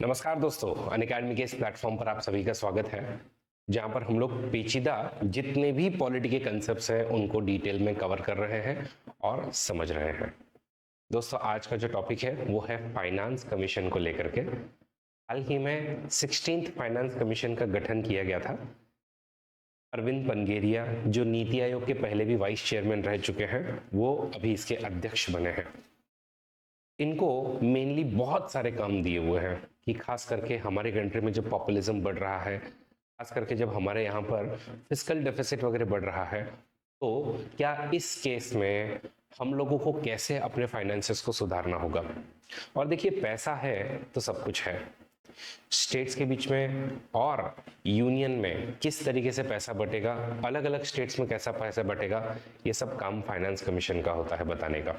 नमस्कार दोस्तों, अनअकैडमी के इस प्लेटफॉर्म पर आप सभी का स्वागत है, जहां पर हम लोग पेचीदा जितने भी पॉलिटी के कंसेप्ट्स हैं उनको डिटेल में कवर कर रहे हैं और समझ रहे हैं। दोस्तों, आज का जो टॉपिक है वो है फाइनेंस कमीशन को लेकर के। हाल ही में 16th फाइनेंस कमीशन का गठन किया गया था। अरविंद पनगेरिया, जो नीति आयोग के पहले भी वाइस चेयरमैन रह चुके हैं, वो अभी इसके अध्यक्ष बने हैं। इनको मेनली बहुत सारे काम दिए हुए हैं कि खास करके हमारे कंट्री में जब पॉपुलिज्म बढ़ रहा है, खास करके जब हमारे यहाँ पर फिस्कल डेफिसिट वगैरह बढ़ रहा है, तो क्या इस केस में हम लोगों को कैसे अपने फाइनेंसेस को सुधारना होगा। और देखिए, पैसा है तो सब कुछ है। स्टेट्स के बीच में और यूनियन में किस तरीके से पैसा बटेगा, अलग अलग स्टेट्स में कैसा पैसा बटेगा, ये सब काम फाइनेंस कमीशन का होता है बताने का।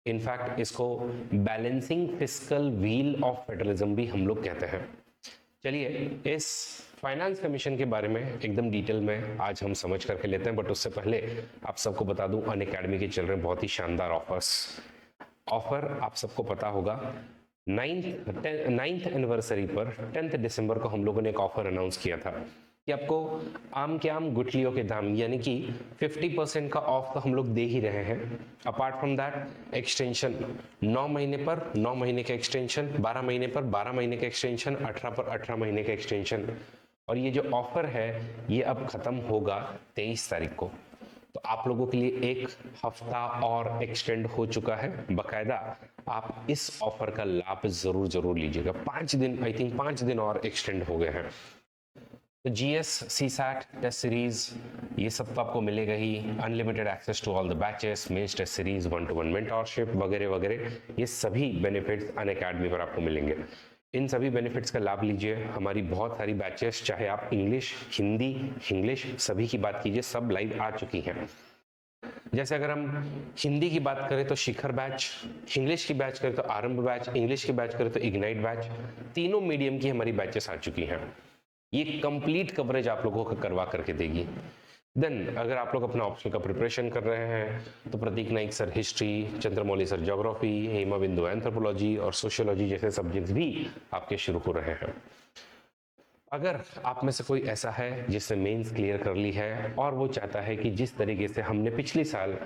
इनफैक्ट इसको balancing fiscal wheel of federalism भी हम लोग कहते हैं। चलिए, इस फाइनेंस कमीशन के बारे में एकदम डिटेल में आज हम समझ करके लेते हैं, बट उससे पहले आप सबको बता दूं, अनअकैडमी के चल रहे बहुत ही शानदार ऑफर आप सबको पता होगा। 9th एनिवर्सरी पर 10 दिसंबर को हम लोगों ने एक ऑफर अनाउंस किया था कि आपको आम के आम गुठलियों के दाम यानी कि 50% का ऑफ तो हम लोग दे ही रहे हैं। अपार्ट फ्रॉम दैट, एक्सटेंशन 9 महीने पर 9 महीने का एक्सटेंशन, 12 महीने पर 12 महीने का एक्सटेंशन, 18 पर 18 महीने का एक्सटेंशन। और ये जो ऑफर है ये अब खत्म होगा 23 तारीख को। तो आप लोगों के लिए एक हफ्ता और एक्सटेंड हो चुका है। बकायदा आप इस ऑफर का लाभ जरूर लीजिएगा। 5 दिन, आई थिंक 5 दिन और एक्सटेंड हो गए हैं। तो जीएस, सीसैट, टेस्ट सीरीज, ये सब तो आपको मिलेगा ही। Unlimited access to all the batches, mains test series, 1-to-1 mentorship वगैरह वगैरह, ये सभी बेनिफिट्स अनअकैडमी पर आपको मिलेंगे। इन सभी बेनिफिट्स का लाभ लीजिए। हमारी बहुत सारी बैचेस, चाहे आप इंग्लिश, हिंदी, इंग्लिश सभी की बात कीजिए, सब लाइव आ चुकी हैं। जैसे अगर हम हिंदी की बात करें तो शिखर बैच, इंग्लिश की बैच करें तो आरंभ बैच, इंग्लिश की बैच करें तो इग्नाइट बैच, तीनों मीडियम की हमारी बैचेस आ चुकी हैं। ये कंप्लीट कवरेज आप लोगों को करवा करके देगी। देन अगर आप लोग अपना ऑप्शनल का प्रिपरेशन कर रहे हैं तो Prateek Naik sir history, Chandramouli sir geography, Hema Bindu anthropology और सोशियोलॉजी जैसे सब्जेक्ट्स भी आपके शुरू हो रहे हैं। अगर आप में से कोई ऐसा है जिसने मेंस क्लियर कर ली है और वो चाहता है कि जिस तरीके से हमने पिछले साल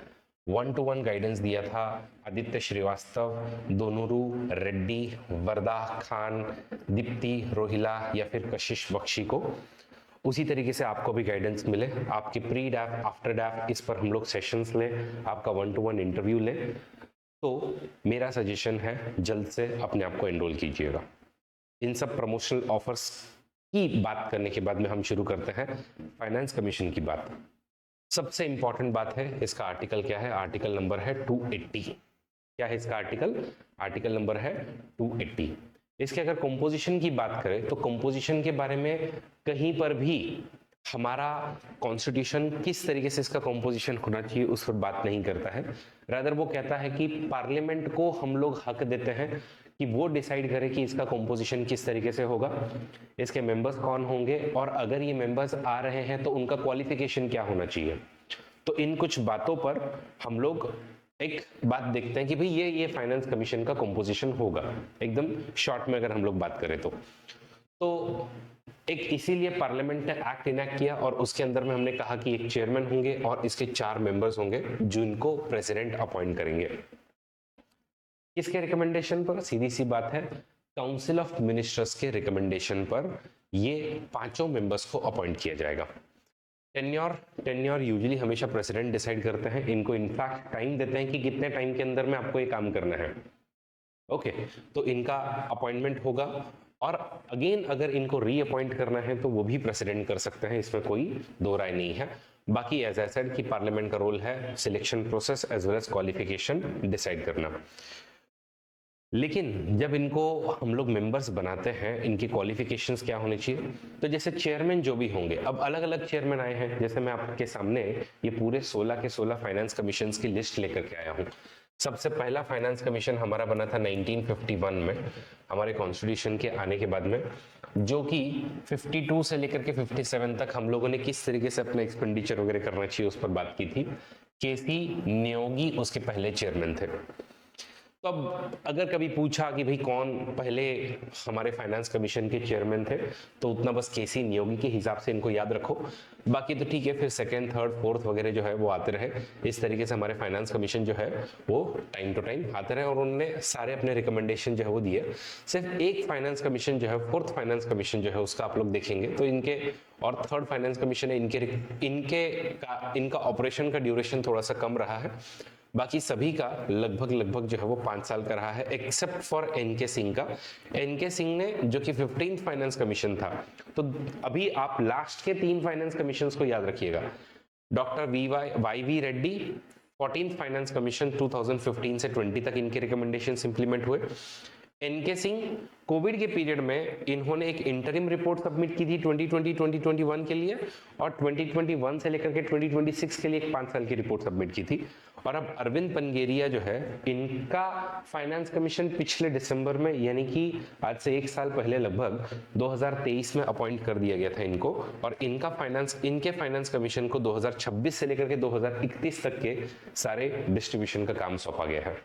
1-to-1 गाइडेंस दिया था आदित्य श्रीवास्तव, दोनोरू रेड्डी, वरदा खान, दीप्ति रोहिला या फिर कशिश बख्शी को, उसी तरीके से आपको भी गाइडेंस मिले। आपके प्री डैफ, आफ्टर डैफ, इस पर हम लोग सेशंस लें, आपका 1-to-1 इंटरव्यू लें, तो मेरा सजेशन है जल्द से अपने आप को एनरोल कीजिएगा। इन सब प्रमोशनल ऑफर्स की बात करने के बाद में हम शुरू करते हैं फाइनेंस कमीशन की बात। सबसे इंपॉर्टेंट बात है, इसका आर्टिकल क्या है? आर्टिकल नंबर है 280। क्या है इसका आर्टिकल? आर्टिकल नंबर है 280। इसके अगर कंपोजिशन की बात करें तो कंपोजिशन के बारे में कहीं पर भी हमारा कॉन्स्टिट्यूशन किस तरीके से इसका कंपोजिशन होना चाहिए उस पर बात नहीं करता है। रादर वो कहता है कि पार्लियामेंट को हम लोग हक देते हैं कि वो डिसाइड करे कि इसका कंपोजिशन किस तरीके से होगा, इसके मेंबर्स कौन होंगे, और अगर ये मेंबर्स आ रहे हैं तो उनका क्वालिफिकेशन क्या होना चाहिए। तो इन कुछ बातों पर हम लोग एक बात देखते हैं कि भाई ये फाइनेंस कमीशन का कंपोजिशन होगा, एकदम शॉर्ट में अगर हम लोग बात करें तो एक इसीलिए पार्लियामेंट ने एक्ट इनैक्ट किया और उसके अंदर में हमने कहा कि एक चेयरमैन होंगे और इसके 4 मेंबर्स होंगे जिनको प्रेसिडेंट अपॉइंट करेंगे। किसके रिकमेंडेशन पर? सीधी सी बात है, काउंसिल ऑफ मिनिस्टर्स के रिकमेंडेशन पर ये 5 मेंबर्स को अपॉइंट किया जाएगा। टेन्योर यूजुअली हमेशा प्रेसिडेंट डिसाइड करते हैं। इनको इनफैक्ट टाइम देते हैं कि कितने टाइम के अंदर में आपको ये काम करना है। ओके, तो इनका अपॉइंटमेंट होगा और अगेन अगर इनको रीअपॉइंट करना है तो वो भी प्रेसिडेंट कर सकते हैं, इसमें कोई दो राय नहीं है। बाकी एज आई सेड कि पार्लियामेंट का रोल है selection process as well as qualification decide करना। लेकिन जब इनको हम लोग मेंबर्स बनाते हैं, इनकी क्वालिफिकेशंस क्या होनी चाहिए? तो जैसे चेयरमैन जो भी होंगे, अब अलग अलग चेयरमैन आए हैं। जैसे मैं आपके सामने ये पूरे 16 के 16 फाइनेंस कमीशंस की लिस्ट लेकर के आया हूँ। सबसे पहला फाइनेंस कमीशन हमारा बना था 1951 में, हमारे कॉन्स्टिट्यूशन के आने के बाद में, जो कि 52 से लेकर के 57 तक हम लोगों ने किस तरीके से अपना एक्सपेंडिचर वगैरह करना चाहिए उस पर बात की थी। केसी नियोगी उसके पहले चेयरमैन थे। तो अब अगर कभी पूछा कि भाई कौन पहले हमारे फाइनेंस कमीशन के चेयरमैन थे, तो उतना बस केसी नियोगी के हिसाब से इनको याद रखो, बाकी तो ठीक है, फिर सेकंड, थर्ड, फोर्थ वगैरह जो है वो आते रहे। इस तरीके से हमारे फाइनेंस कमीशन जो है वो टाइम टू टाइम आते रहे और उन्होंने सारे अपने रिकमेंडेशन जो है वो दिए। सिर्फ एक फाइनेंस कमीशन जो है, फोर्थ फाइनेंस कमीशन जो है, उसका आप लोग देखेंगे तो इनके और थर्ड फाइनेंस कमीशन है, इनका ऑपरेशन का ड्यूरेशन थोड़ा सा कम रहा है। बाकी सभी का लगभग जो है वो 5 साल का रहा है, एक्सेप्ट फॉर एनके सिंह का। एनके सिंह ने, जो कि 15th फाइनेंस कमीशन था, तो अभी आप लास्ट के 3 फाइनेंस कमीशन को याद रखिएगा। Doctor Y V Reddy 14th finance commission 2015 से 20 तक इनके रिकमेंडेशंस इंप्लीमेंट हुए। एनके सिंह कोविड के पीरियड में इन्होंने एक इंटरिम रिपोर्ट सबमिट की थी 2020-2021 के लिए, और 2021 से लेकर के 2026 के लिए एक 5 साल की रिपोर्ट सबमिट की थी। और अब अरविंद पनगेरिया जो है, इनका फाइनेंस कमीशन पिछले दिसंबर में, यानी कि आज से 1 साल पहले लगभग 2023 में अपॉइंट कर दिया गया था इनको, और इनके फाइनेंस कमीशन को 2026 से लेकर के 2031 तक के सारे डिस्ट्रीब्यूशन का काम सौंपा गया है।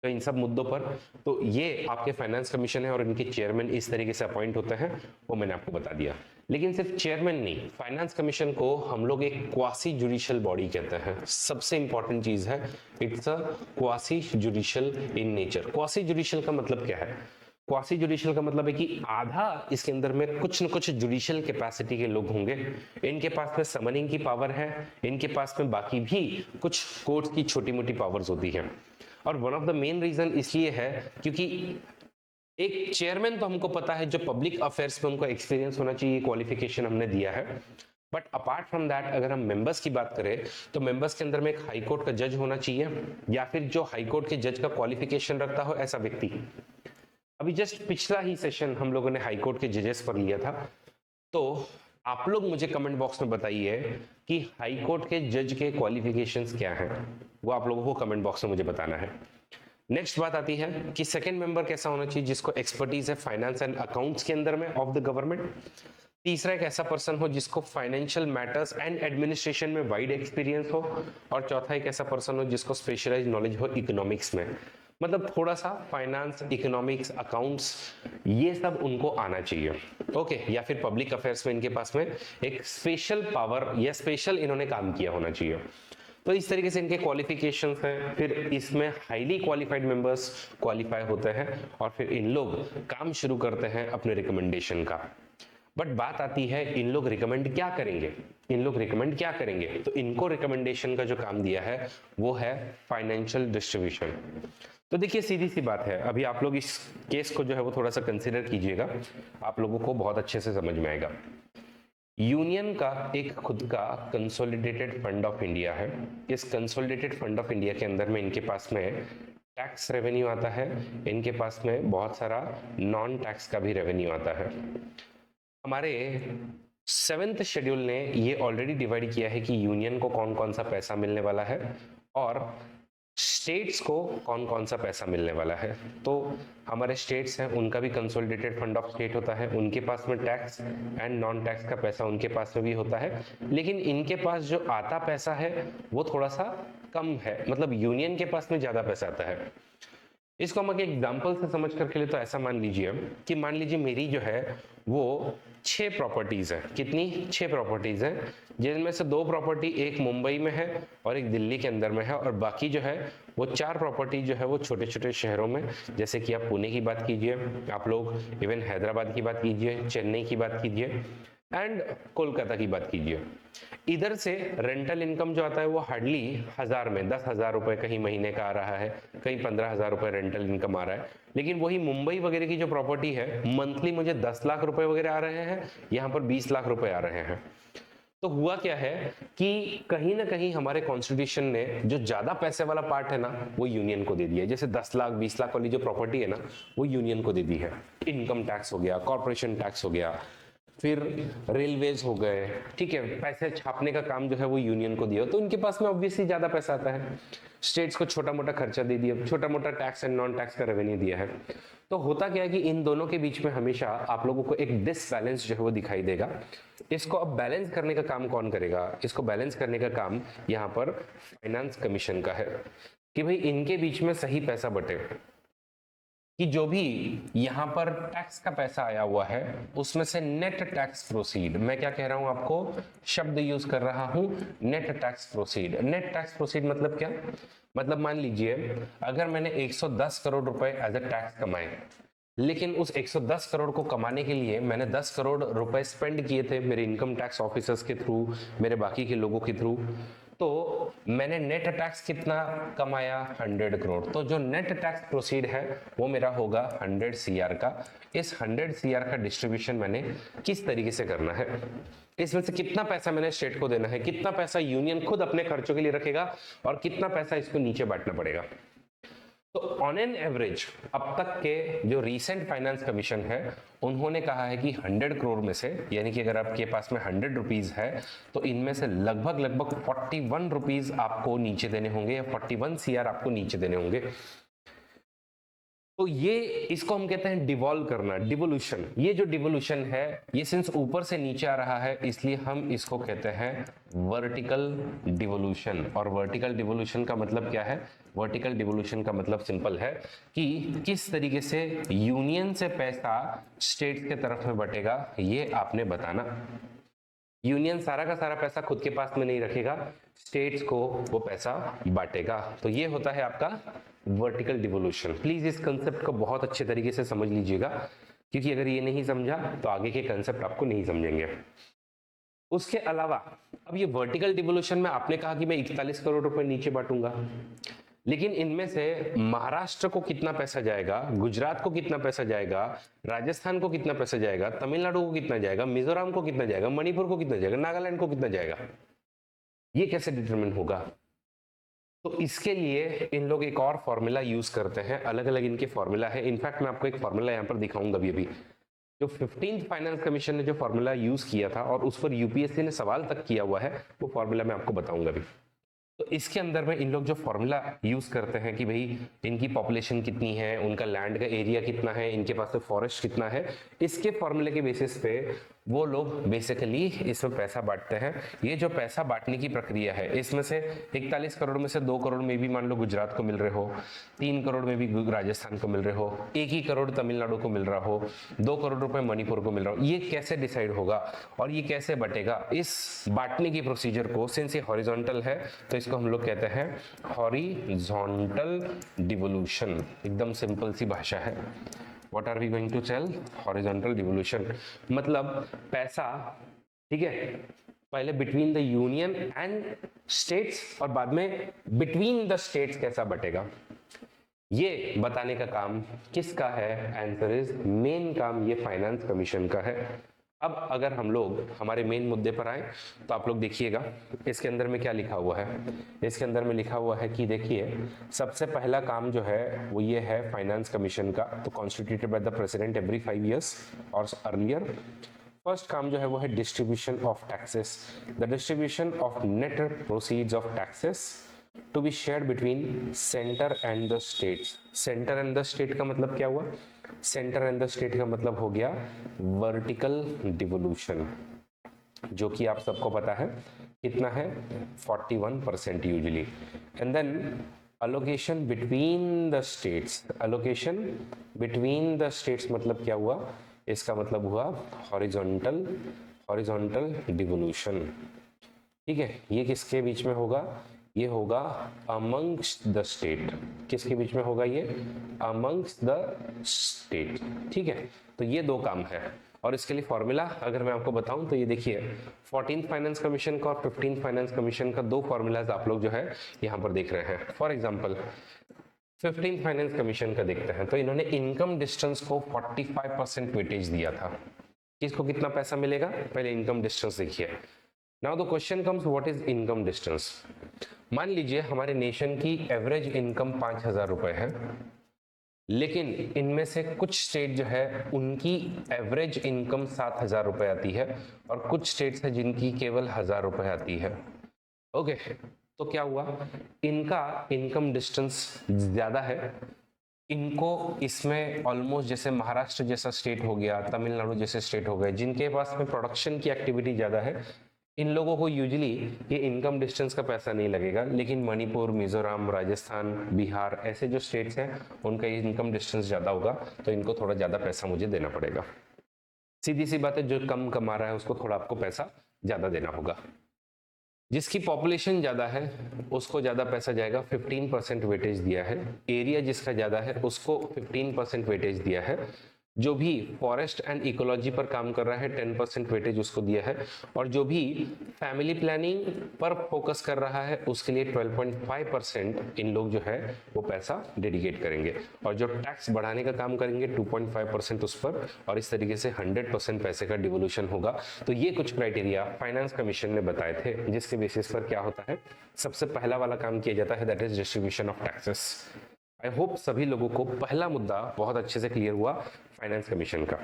तो इन सब मुद्दों पर तो ये आपके फाइनेंस कमीशन है और इनके चेयरमैन इस तरीके से अपॉइंट होते हैं, वो मैंने आपको बता दिया। लेकिन सिर्फ चेयरमैन नहीं, फाइनेंस कमीशन को हम लोग एक क्वासी जुडिशियल बॉडी कहते हैं। सबसे इंपॉर्टेंट चीज है, it's a quasi judicial in nature. Quasi judicial का मतलब क्या है? क्वासी जुडिशियल का मतलब है कि आधा इसके अंदर में कुछ न कुछ जुडिशियल कैपेसिटी के लोग होंगे, इनके पास में समनिंग की पावर है, इनके पास में बाकी भी कुछ कोर्ट की छोटी मोटी पावर्स होती है। और one of the main reason इसलिए है क्योंकि एक चेयरमैन तो हमको पता है, जो पब्लिक अफेयर्स में उनको एक्सपीरियंस होना चाहिए, क्वालिफिकेशन हमने दिया है। बट अपार्ट फ्रॉम दैट, अगर हम मेंबर्स की बात करें तो मेंबर्स के अंदर में एक हाई कोर्ट का जज होना चाहिए, या फिर जो हाई कोर्ट के जज का क्वालिफिकेशन रखता हो ऐसा व्यक्ति। अभी जस्ट पिछला ही सेशन हम लोगों ने हाई कोर्ट के जजेस पर लिया था, तो आप लोग मुझे कमेंट बॉक्स में बताइए कि हाई कोर्ट के जज के क्वालिफिकेशंस क्या हैं, वो आप लोगों को कमेंट बॉक्स में मुझे बताना है। नेक्स्ट बात आती है कि सेकंड मेंबर कैसा होना चाहिए, जिसको एक्सपर्टीज है फाइनेंस एंड अकाउंट्स के अंदर में ऑफ द गवर्नमेंट। तीसरा एक ऐसा पर्सन हो जिसको फाइनेंशियल मैटर्स एंड एडमिनिस्ट्रेशन में वाइड एक्सपीरियंस हो। और चौथा एक ऐसा पर्सन हो जिसको स्पेशलाइज नॉलेज हो इकोनॉमिक्स में, मतलब थोड़ा सा फाइनेंस, इकोनॉमिक्स, अकाउंट्स, ये सब उनको आना चाहिए। ओके, या फिर पब्लिक अफेयर्स में इनके पास में एक स्पेशल पावर या स्पेशल इन्होंने काम किया होना चाहिए। तो इस तरीके से इनके क्वालिफिकेशंस हैं। फिर इसमें हाईली क्वालिफाइड मेंबर्स क्वालिफाई होते हैं और फिर इन लोग काम शुरू करते हैं अपने रिकमेंडेशन का। बट बात आती है, इन लोग रिकमेंड क्या करेंगे? तो इनको रिकमेंडेशन का जो काम दिया है वो है फाइनेंशियल डिस्ट्रीब्यूशन। तो देखिए, सीधी सी बात है, अभी आप लोग इस केस को जो है वो थोड़ा सा कंसीडर कीजिएगा, आप लोगों को बहुत अच्छे से समझ में आएगा। यूनियन का एक खुद का कंसोलिडेटेड फंड ऑफ इंडिया है। इस कंसोलिडेटेड फंड ऑफ इंडिया के अंदर में इनके पास में टैक्स रेवेन्यू आता है, इनके पास में बहुत सारा नॉन टैक्स का भी रेवेन्यू आता है। हमारे 7th शेड्यूल ने ये ऑलरेडी डिवाइड किया है कि यूनियन को कौन कौन सा पैसा मिलने वाला है और स्टेट्स को कौन कौन सा पैसा मिलने वाला है। तो हमारे स्टेट्स हैं, उनका भी कंसोलिडेटेड फंड ऑफ स्टेट होता है, उनके पास में टैक्स एंड नॉन टैक्स का पैसा उनके पास में भी होता है, लेकिन इनके पास जो आता पैसा है वो थोड़ा सा कम है, मतलब यूनियन के पास में ज्यादा पैसा आता है। इसको हम एक एग्जांपल से समझ करके लिए तो ऐसा मान लीजिए कि मान लीजिए मेरी जो है वो 6 प्रॉपर्टीज है। कितनी? 6 प्रॉपर्टीज है, जिनमें से 2 प्रॉपर्टी एक मुंबई में है और एक दिल्ली के अंदर में है, और बाकी जो है वो 4 प्रॉपर्टी जो है वो छोटे छोटे शहरों में, जैसे कि आप पुणे की बात कीजिए, आप लोग इवन हैदराबाद की बात कीजिए, चेन्नई की बात कीजिए एंड कोलकाता की बात कीजिए। इधर से रेंटल इनकम जो आता है वो हार्डली 1000 में 10,000 रुपए कहीं महीने का आ रहा है, कहीं 15,000 रुपए रेंटल इनकम आ रहा है। लेकिन वही मुंबई वगैरह की जो प्रॉपर्टी है, मंथली मुझे 10 लाख रुपए वगैरह आ रहे हैं, यहाँ पर 20 लाख रुपए आ रहे हैं। तो हुआ क्या है कि कहीं ना कहीं हमारे कॉन्स्टिट्यूशन ने जो ज्यादा पैसे वाला पार्ट है ना वो यूनियन को दे दिया है। जैसे 10 लाख 20 लाख वाली जो प्रॉपर्टी है ना वो यूनियन को दे दी है। इनकम टैक्स हो गया, कॉर्पोरेशन टैक्स हो गया, फिर रेलवेज हो गए, ठीक है, पैसे छापने का काम जो है वो यूनियन को दिया, तो उनके पास में ऑब्वियसली ज्यादा पैसा आता है। स्टेट्स को छोटा मोटा खर्चा दे दिया, छोटा मोटा टैक्स एंड नॉन टैक्स का रेवेन्यू दिया है। तो होता क्या है कि इन दोनों के बीच में हमेशा आप लोगों को एक डिसबैलेंस जो है वो दिखाई देगा। इसको अब बैलेंस करने का काम कौन करेगा? इसको बैलेंस करने का काम यहाँ पर फाइनेंस कमीशन का है। कि भाई इनके बीच में सही पैसा बटे, कि जो भी यहां पर टैक्स का पैसा आया हुआ है उसमें से नेट टैक्स प्रोसीड, मैं क्या कह रहा हूं आपको, शब्द यूज कर रहा हूं net tax proceed. Net tax proceed मतलब क्या, मतलब मान लीजिए अगर मैंने 110 करोड़ रुपए एज अ टैक्स कमाए, लेकिन उस 110 करोड़ को कमाने के लिए मैंने 10 करोड़ रुपए स्पेंड किए थे मेरे इनकम टैक्स ऑफिसर्स के थ्रू, मेरे बाकी के लोगों के थ्रू, तो मैंने नेट टैक्स कितना कमाया, 100 करोड़। तो जो नेट टैक्स प्रोसीड है वो मेरा होगा 100 सीआर का। इस 100 सीआर का डिस्ट्रीब्यूशन मैंने किस तरीके से करना है, इसमें से कितना पैसा मैंने स्टेट को देना है, कितना पैसा यूनियन खुद अपने खर्चों के लिए रखेगा और कितना पैसा इसको नीचे बांटना पड़ेगा। तो ऑन एन एवरेज अब तक के जो रीसेंट फाइनेंस कमीशन है उन्होंने कहा है कि 100 करोड़ में से, यानी कि अगर आपके पास में 100 रुपीज है तो इनमें से लगभग 41 रुपीज आपको नीचे देने होंगे या 41 सीआर आपको नीचे देने होंगे। तो ये इसको हम कहते हैं डिवॉल्व करना, डिवोल्यूशन। ये जो डिवोल्यूशन है ये सिंस ऊपर से नीचे आ रहा है इसलिए हम इसको कहते हैं वर्टिकल डिवोल्यूशन। और वर्टिकल डिवोल्यूशन का मतलब क्या है, वर्टिकल डिवोल्यूशन का मतलब सिंपल है कि किस तरीके से यूनियन से पैसा स्टेट्स के तरफ में बटेगा ये आपने बताना। यूनियन सारा का सारा पैसा खुद के पास में नहीं रखेगा, स्टेट्स को वो पैसा बांटेगा। तो ये होता है आपका वर्टिकल डिवोल्यूशन। प्लीज इस कंसेप्ट को बहुत अच्छे तरीके से समझ लीजिएगा, क्योंकि अगर ये नहीं समझा तो आगे के कंसेप्ट आपको नहीं समझेंगे। उसके अलावा अब ये वर्टिकल डिवोल्यूशन में आपने कहा कि मैं 41 करोड़ रुपए नीचे बांटूंगा, लेकिन इनमें से महाराष्ट्र को कितना पैसा जाएगा, गुजरात को कितना पैसा जाएगा, राजस्थान को कितना पैसा जाएगा, तमिलनाडु को कितना जाएगा, मिजोरम को कितना जाएगा, मणिपुर को कितना जाएगा, नागालैंड को कितना जाएगा, ये कैसे डिटरमिन होगा। तो इसके लिए इन लोग एक और फॉर्मूला यूज करते हैं, अलग अलग इनके फॉर्मूला है। इनफैक्ट मैं आपको एक फॉर्मूला यहाँ पर दिखाऊंगा अभी। जो 15th फाइनेंस कमीशन ने जो फॉर्मूला यूज किया था और उस पर यूपीएससी ने सवाल तक किया हुआ है, वो फॉर्मूला मैं आपको बताऊंगा अभी। तो इसके अंदर में इन लोग जो फॉर्मूला यूज करते हैं कि भाई इनकी पॉपुलेशन कितनी है, उनका लैंड का एरिया कितना है, इनके पास से फॉरेस्ट कितना है, इसके फॉर्मूले के बेसिस पे वो लोग बेसिकली इसमें पैसा बांटते हैं। ये जो पैसा बांटने की प्रक्रिया है इसमें से 41 करोड़ में से 2 करोड़ में भी मान लो गुजरात को मिल रहे हो, 3 करोड़ में भी राजस्थान को मिल रहे हो, 1 करोड़ तमिलनाडु को मिल रहा हो, 2 करोड़ रुपए मणिपुर को मिल रहा हो, ये कैसे डिसाइड होगा और ये कैसे बटेगा, इस बांटने की प्रोसीजर को, सिंस ये हॉरिजॉन्टल है तो इसको हम लोग कहते हैं हॉरिजॉन्टल डिवोल्यूशन। एकदम सिंपल सी भाषा है। What are we going to tell? Horizontal devolution मतलब पैसा, ठीक है, पहले between the union and states और बाद में बिटवीन द स्टेट्स कैसा बटेगा, ये बताने का काम किसका है? आंसर इज मेन काम ये फाइनेंस कमीशन का है। अब अगर हम लोग हमारे मेन मुद्दे पर आए तो आप लोग देखिएगा इसके अंदर में क्या लिखा हुआ है। इसके अंदर में लिखा हुआ है कि देखिए सबसे पहला काम जो है वो ये है फाइनेंस कमीशन का, तो constituted by the president every 5 years और अर्लियर। फर्स्ट काम जो है वो है distribution of taxes, the distribution of net proceeds of taxes to be shared between centre and the states. Centre and the state का मतलब क्या हुआ? सेंटर एंड द स्टेट का मतलब हो गया वर्टिकल डिवोल्यूशन, जो कि आप सबको पता है कितना है, 41% usually. And then allocation between the states, allocation between the states मतलब क्या हुआ? इसका मतलब हुआ हॉरिजॉन्टल डिवोल्यूशन। ठीक है, ये किसके बीच में होगा? ये होगा अमंग्स्ट द स्टेट। किसके बीच में होगा ये? Amongst the state. ठीक है, तो ये दो काम है और इसके लिए फॉर्मूला अगर मैं आपको बताऊं तो ये देखिए 14th फाइनेंस कमीशन का और 15th फाइनेंस कमीशन का दो फॉर्मूलाज आप लोग जो है यहाँ पर देख रहे हैं। For example 15th finance commission का देखते हैं तो इन्होंने इनकम डिस्टेंस को 45% वेटेज दिया था। किसको कितना पैसा मिलेगा? पहले इनकम डिस्टेंस देखिए। Now the question comes, what is income distance? मान लीजिए हमारे नेशन की एवरेज इनकम 5,000 रुपए है, लेकिन इनमें से कुछ स्टेट जो है उनकी एवरेज इनकम 7,000 रुपए आती है और कुछ स्टेट्स है जिनकी केवल 1,000 रुपए आती है। ओके, तो क्या हुआ? इनका इनकम डिस्टेंस ज्यादा है, इनको इसमें ऑलमोस्ट जैसे महाराष्ट्र जैसा स्टेट हो गया, तमिलनाडु जैसे स्टेट हो गए, जिनके पास में प्रोडक्शन की एक्टिविटी ज्यादा है, इन लोगों को यूजुअली ये इनकम डिस्टेंस का पैसा नहीं लगेगा, लेकिन मणिपुर, मिजोरम, राजस्थान, बिहार ऐसे जो स्टेट्स हैं उनका इनकम डिस्टेंस ज़्यादा होगा, तो इनको थोड़ा ज़्यादा पैसा मुझे देना पड़ेगा। सीधी सी बात है, जो कम कमा रहा है उसको थोड़ा आपको पैसा ज़्यादा देना होगा। जिसकी पॉपुलेशन ज़्यादा है उसको ज़्यादा पैसा जाएगा, 15% वेटेज दिया है। एरिया जिसका ज़्यादा है उसको 15% वेटेज दिया है। जो भी फॉरेस्ट एंड इकोलॉजी पर काम कर रहा है 10% वेटेज उसको दिया है। और जो भी फैमिली प्लानिंग पर फोकस कर रहा है उसके लिए 12.5% इन लोग जो है वो पैसा डेडिकेट करेंगे। और जो टैक्स बढ़ाने का काम करेंगे 2.5% उस पर, और इस तरीके से 100% पैसे का डिवोल्यूशन होगा। तो ये कुछ क्राइटेरिया फाइनेंस कमीशन ने बताए थे, जिसके बेसिस पर क्या होता है, सबसे पहला वाला काम किया जाता है, that is distribution of taxes. I hope सभी लोगों को पहला मुद्दा बहुत अच्छे से क्लियर हुआ फाइनेंस कमीशन का।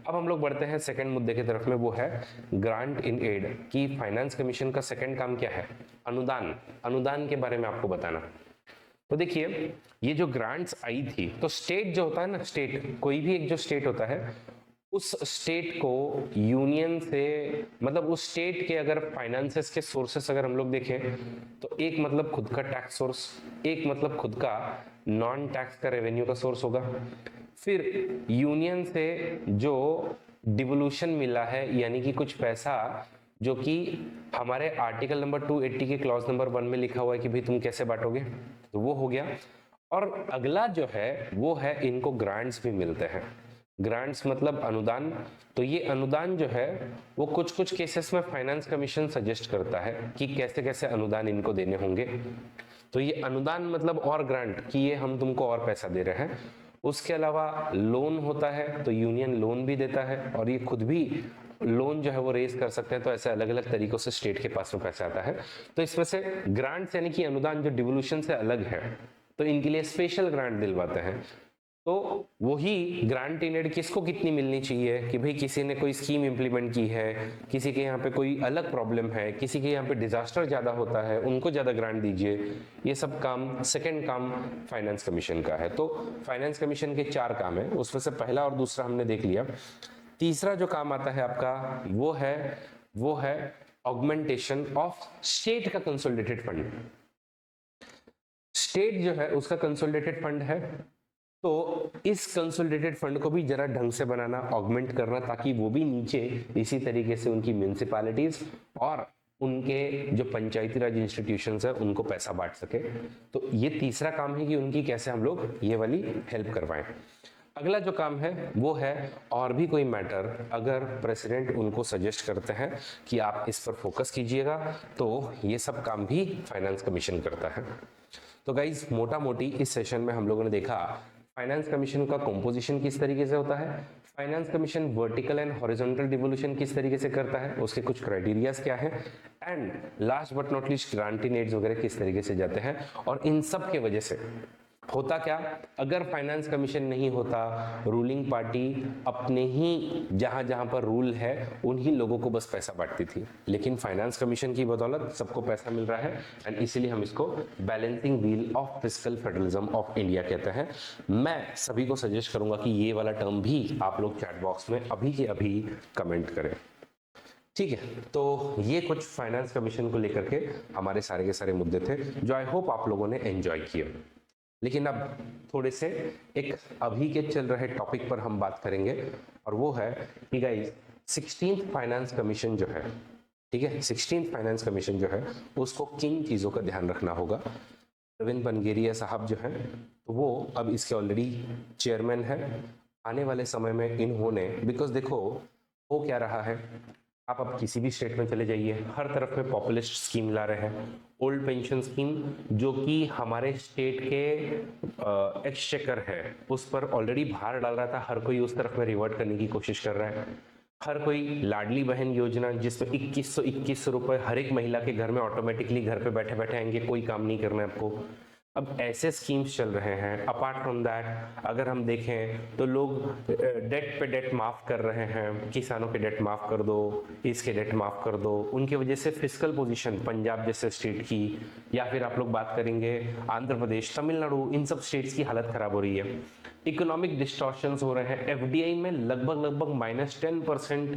अब हम लोग बढ़ते हैं सेकंड मुद्दे की तरफ में, वो है ग्रांट इन एड। की फाइनेंस कमीशन का सेकंड काम क्या है, अनुदान। अनुदान के बारे में आपको बताना। तो देखिए, ये जो ग्रांट्स आई थी, तो स्टेट जो होता है ना, स्टेट कोई भी एक जो स्टेट होता है, उस स्टेट को यूनियन से, मतलब उस स्टेट के अगर फाइनेंसेस के सोर्सेस अगर हम लोग देखें, तो एक मतलब खुद का टैक्स सोर्स, एक मतलब खुद का नॉन टैक्स का रेवेन्यू का सोर्स होगा। फिर यूनियन से जो डिवोल्यूशन मिला है, यानी कि कुछ पैसा जो कि हमारे आर्टिकल नंबर 280 के क्लॉज नंबर 1 में लिखा हुआ है कि भाई तुम कैसे बांटोगे, तो वो हो गया। और अगला जो है वो है, इनको ग्रांट्स भी मिलते हैं। ग्रांट्स मतलब अनुदान। तो ये अनुदान जो है वो कुछ कुछ केसेस में फाइनेंस कमीशन सजेस्ट करता है कि कैसे कैसे अनुदान इनको देने होंगे। तो ये अनुदान मतलब और ग्रांट कि ये हम तुमको और पैसा दे रहे हैं। उसके अलावा लोन होता है, तो यूनियन लोन भी देता है, और ये खुद भी लोन जो है वो रेज कर सकते हैं। तो ऐसे अलग अलग तरीकों से स्टेट के पास में पैसा आता है। तो इसमें से ग्रांट्स यानी कि अनुदान जो डिवोल्यूशन से अलग है, तो इनके लिए स्पेशल ग्रांट दिलवाते हैं। तो वही ग्रांट इन एड किसको कितनी मिलनी चाहिए, कि भाई किसी ने कोई स्कीम इंप्लीमेंट की है, किसी के यहाँ पे कोई अलग प्रॉब्लम है, किसी के यहाँ पे डिजास्टर ज्यादा होता है, उनको ज्यादा ग्रांट दीजिए। ये सब काम, सेकंड काम फाइनेंस कमीशन का है। तो फाइनेंस कमीशन के 4 काम है, उसमें से पहला और दूसरा हमने देख लिया। तीसरा जो काम आता है आपका वो है ऑगमेंटेशन ऑफ स्टेट का कंसोलिडेटेड फंड। स्टेट जो है उसका कंसोलिडेटेड फंड है, तो इस कंसोलिडेटेड फंड को भी जरा ढंग से बनाना, ऑगमेंट करना, ताकि वो भी नीचे इसी तरीके से उनकी म्यूनिसिपैलिटीज और उनके जो पंचायती राज इंस्टीट्यूशंस है उनको पैसा बांट सके। तो ये तीसरा काम है कि उनकी कैसे हम लोग ये वाली हेल्प करवाएं। अगला जो काम है वो है, और भी कोई मैटर अगर प्रेसिडेंट उनको सजेस्ट करते हैं कि आप इस पर फोकस कीजिएगा, तो ये सब काम भी फाइनेंस कमीशन करता है। तो गाइज, मोटा मोटी इस सेशन में हम लोगों ने देखा फाइनेंस कमीशन का कंपोजिशन किस तरीके से होता है, finance commission vertical and horizontal devolution किस तरीके से करता है, उसके कुछ क्राइटेरियाज क्या है, and last but not least grant in aids वगैरह किस तरीके से जाते हैं। और इन सब के वजह से होता क्या, अगर फाइनेंस कमीशन नहीं होता, रूलिंग पार्टी अपने ही जहां जहां पर रूल है उन्हीं लोगों को बस पैसा बांटती थी। लेकिन फाइनेंस कमीशन की बदौलत सबको पैसा मिल रहा है, एंड इसीलिए हम इसको balancing wheel of fiscal federalism of India कहते हैं। मैं सभी को सजेस्ट करूंगा कि ये वाला टर्म भी आप लोग चैट बॉक्स में अभी के अभी कमेंट करें। ठीक है, तो ये कुछ फाइनेंस कमीशन को लेकर के हमारे सारे के सारे मुद्दे थे जो आई होप आप लोगों ने एंजॉय किए। लेकिन अब थोड़े से एक अभी के चल रहे टॉपिक पर हम बात करेंगे, और वो है कि गाइस 16th फाइनेंस कमीशन जो है, ठीक है, 16th फाइनेंस कमीशन जो है उसको किन चीज़ों का ध्यान रखना होगा। प्रवीण बनगेरिया साहब जो हैं, तो वो अब इसके ऑलरेडी चेयरमैन है। आने वाले समय में इन्होंने, बिकॉज देखो हो क्या रहा है, आप अब किसी भी स्टेट में चले जाइए, हर तरफ में पॉपुलिस्ट स्कीम ला रहे हैं। ओल्ड पेंशन स्कीम जो कि हमारे स्टेट के एक्सचेकर है उस पर ऑलरेडी भार डाल रहा था, हर कोई उस तरफ में रिवर्ट करने की कोशिश कर रहा है। हर कोई लाडली बहन योजना जिसमें 2121 रुपए हर एक महिला के घर में ऑटोमेटिकली घर पे बैठे बैठे आएंगे, कोई काम नहीं करना है आपको। अब ऐसे स्कीम्स चल रहे हैं। अपार्ट फ्रॉम दैट अगर हम देखें तो लोग डेट पे डेट माफ कर रहे हैं, किसानों के डेट माफ कर दो, इसके डेट माफ कर दो। उनकी वजह से फिस्कल पोजीशन पंजाब जैसे स्टेट की, या फिर आप लोग बात करेंगे आंध्र प्रदेश, तमिलनाडु, इन सब स्टेट्स की हालत खराब हो रही है। इकोनॉमिक डिस्टॉर्शंस हो रहे हैं। एफडीआई में लगभग -10%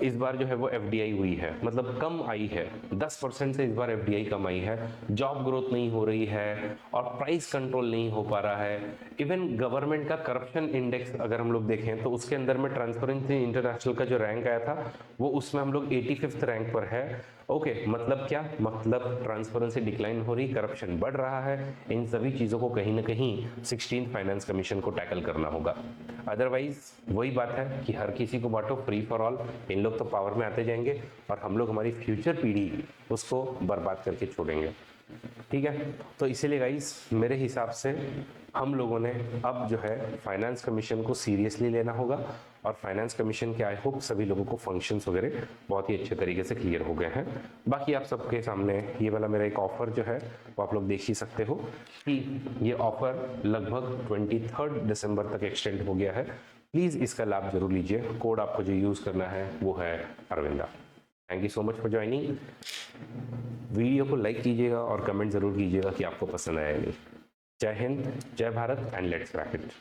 इस बार जो है वो एफडीआई हुई है, मतलब कम आई है, 10% से इस बार एफडीआई कम आई है, जॉब ग्रोथ नहीं हो रही है और प्राइस कंट्रोल नहीं हो पा रहा है। इवन गवर्नमेंट का करप्शन इंडेक्स अगर हम लोग देखें तो उसके अंदर में ट्रांसपेरेंसी इंटरनेशनल का जो रैंक आया था वो उसमें हम लोग 85th रैंक पर है। ओके, मतलब क्या, मतलब ट्रांसपेरेंसी डिक्लाइन हो रही, करप्शन बढ़ रहा है। इन सभी चीज़ों को कहीं ना कहीं 16th फाइनेंस कमीशन को टैकल करना होगा। अदरवाइज वही बात है कि हर किसी को बांटो, फ्री फॉर ऑल, इन लोग तो पावर में आते जाएंगे और हम लोग हमारी फ्यूचर पीढ़ी उसको बर्बाद करके छोड़ेंगे। ठीक है, तो इसीलिए गाइस मेरे हिसाब से हम लोगों ने अब जो है फाइनेंस कमीशन को सीरियसली लेना होगा और फाइनेंस कमीशन के आई होप सभी लोगों को फंक्शंस वगैरह बहुत ही अच्छे तरीके से क्लियर हो गए हैं। बाकी आप सबके सामने ये वाला मेरा एक ऑफर जो है वो आप लोग देख ही सकते हो कि ये ऑफर लगभग 23 दिसंबर तक एक्सटेंड हो गया है। प्लीज़ इसका लाभ जरूर लीजिए। कोड आपको जो यूज़ करना है वो है Aravinda. Thank you so much for joining. Video को लाइक कीजिएगा और कमेंट जरूर कीजिएगा कि आपको पसंद आया नहीं। जय हिंद, जय Bharat and let's crack it.